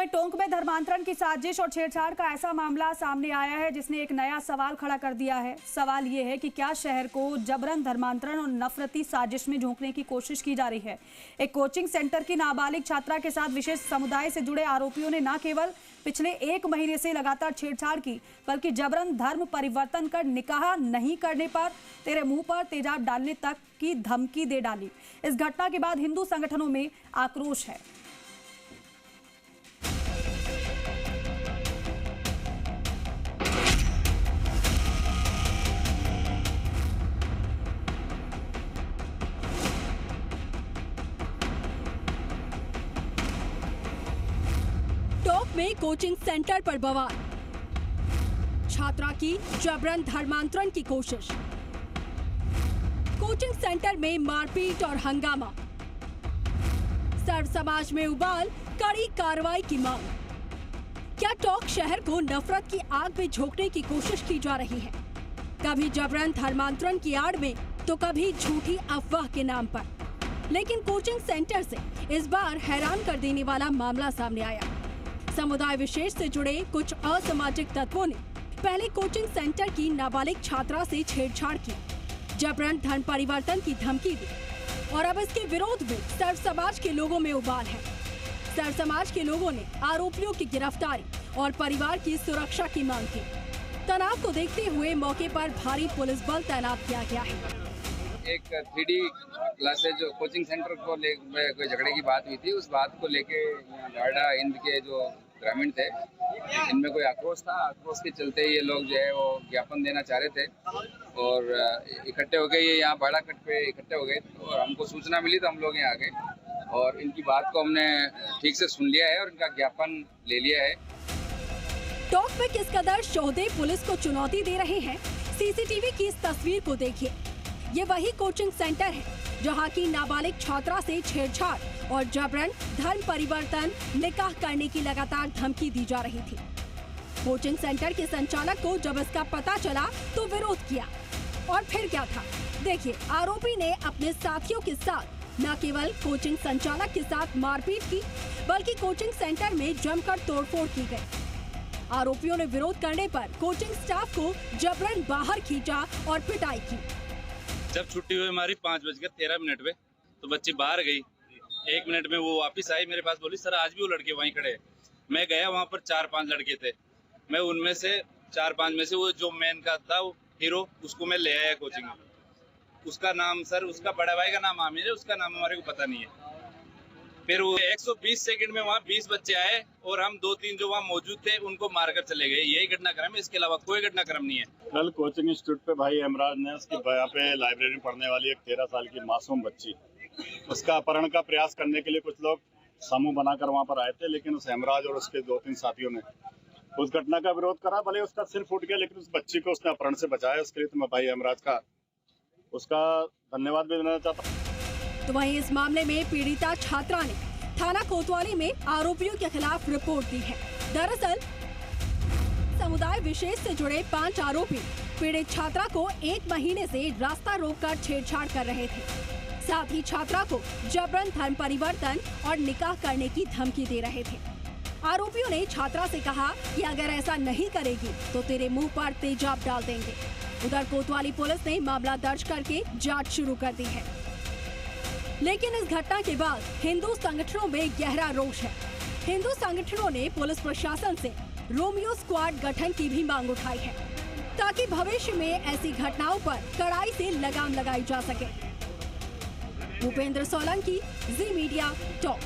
वहीं टोंक में धर्मांतरण की साजिश और छेड़छाड़ का ऐसा मामला सामने आया है जिसने एक नया सवाल खड़ा कर दिया है। सवाल ये है कि क्या शहर को जबरन धर्मांतरण और नफरती साजिश में झोंकने की कोशिश की जा रही है। एक कोचिंग सेंटर की नाबालिग छात्रा के साथ विशेष समुदाय से जुड़े आरोपियों ने न केवल पिछले 1 महीने से लगातार छेड़छाड़ की, बल्कि जबरन धर्म परिवर्तन कर निकाह नहीं करने पर तेरे मुंह पर तेजाब डालने तक की धमकी दे डाली। इस घटना के बाद हिंदू संगठनों में आक्रोश है। टोंक में कोचिंग सेंटर पर बवाल, छात्रा की जबरन धर्मांतरण की कोशिश, कोचिंग सेंटर में मारपीट और हंगामा, सर्व समाज में उबाल, कड़ी कार्रवाई की मांग। क्या टोंक शहर को नफरत की आग में झोंकने की कोशिश की जा रही है, कभी जबरन धर्मांतरण की आड़ में तो कभी झूठी अफवाह के नाम पर। लेकिन कोचिंग सेंटर से इस बार हैरान कर देने वाला मामला सामने आया। समुदाय विशेष से जुड़े कुछ असामाजिक तत्वों ने पहले कोचिंग सेंटर की नाबालिग छात्रा से छेड़छाड़ की, जबरन धर्म परिवर्तन की धमकी दी और अब इसके विरोध में सर्व समाज के लोगों में उबाल है। सर्व समाज के लोगों ने आरोपियों की गिरफ्तारी और परिवार की सुरक्षा की मांग की। तनाव को देखते हुए मौके पर भारी पुलिस बल तैनात किया गया है। एक 3D क्लासेज जो कोचिंग सेंटर को कोई झगड़े की बात हुई थी, उस बात को लेके गाड़ा हिंद के जो ग्रामीण थे, इनमें कोई आक्रोश था। आक्रोश के चलते ये लोग जो है वो ज्ञापन देना चाह रहे थे और इकट्ठे हो गए। ये यहाँ बाड़ा कट पे इकट्ठे हो गए और हमको सूचना मिली तो हम लोग यहाँ आ गए और इनकी बात को हमने ठीक से सुन लिया है और इनका ज्ञापन ले लिया है। टोंक में किस कदर शोहदे पुलिस को चुनौती दे रहे हैं, सीसीटीवी की इस तस्वीर को देखिए। ये वही कोचिंग सेंटर है जहां की नाबालिग छात्रा से छेड़छाड़ और जबरन धर्म परिवर्तन निकाह करने की लगातार धमकी दी जा रही थी। कोचिंग सेंटर के संचालक को जब इसका पता चला तो विरोध किया और फिर क्या था, देखिए। आरोपी ने अपने साथियों के साथ न केवल कोचिंग संचालक के साथ मारपीट की, बल्कि कोचिंग सेंटर में जमकर तोड़फोड़ की गई। आरोपियों ने विरोध करने पर कोचिंग स्टाफ को जबरन बाहर खींचा और पिटाई की। जब छुट्टी हुई हमारी 5:13 पे, तो बच्ची बाहर गई। 1 मिनट में वो वापस आई, मेरे पास बोली सर आज भी वो लड़के वहीं खड़े हैं। मैं गया, वहाँ पर 4-5 लड़के थे। मैं उनमें से 4-5 में से वो जो मेन का था वो हीरो, उसको मैं ले आया कोचिंग में। उसका नाम सर, उसका बड़ा भाई का नाम आमिर है, उसका नाम हमारे को पता नहीं है। फिर वो 120 सेकंड में वहाँ 20 बच्चे आए और हम 2-3 जो वहाँ मौजूद थे उनको मारकर चले गए। यही घटनाक्रम है, इसके अलावा कोई घटनाक्रम नहीं है। कल कोचिंग इंस्टीट्यूट पे भाई हेमराज ने उसकी यहाँ पे लाइब्रेरी में पढ़ने वाली एक 13 साल की मासूम बच्ची, उसका अपहरण का प्रयास करने के लिए कुछ लोग समूह बनाकर वहाँ पर आए थे, लेकिन उस हेमराज और उसके 2-3 साथियों ने उस घटना का विरोध करा। भले उसका सिर फूट गया, लेकिन उस बच्ची को उसने अपहरण से बचाया। उसके लिए तो मैं भाई हेमराज का उसका धन्यवाद भी देना चाहता हूँ। तो वहीं इस मामले में पीड़िता छात्रा ने थाना कोतवाली में आरोपियों के खिलाफ रिपोर्ट दी है। दरअसल समुदाय विशेष से जुड़े 5 आरोपी पीड़ित छात्रा को 1 महीने से रास्ता रोककर छेड़छाड़ कर रहे थे। साथ ही छात्रा को जबरन धर्म परिवर्तन और निकाह करने की धमकी दे रहे थे। आरोपियों ने छात्रा से कहा कि अगर ऐसा नहीं करेगी तो तेरे मुंह पर तेजाब डाल देंगे। उधर कोतवाली पुलिस ने मामला दर्ज करके जांच शुरू कर दी है। लेकिन इस घटना के बाद हिंदू संगठनों में गहरा रोष है। हिंदू संगठनों ने पुलिस प्रशासन से रोमियो स्क्वाड गठन की भी मांग उठाई है, ताकि भविष्य में ऐसी घटनाओं पर कड़ाई से लगाम लगाई जा सके। भूपेंद्र सोलंकी, जी मीडिया, टोंक।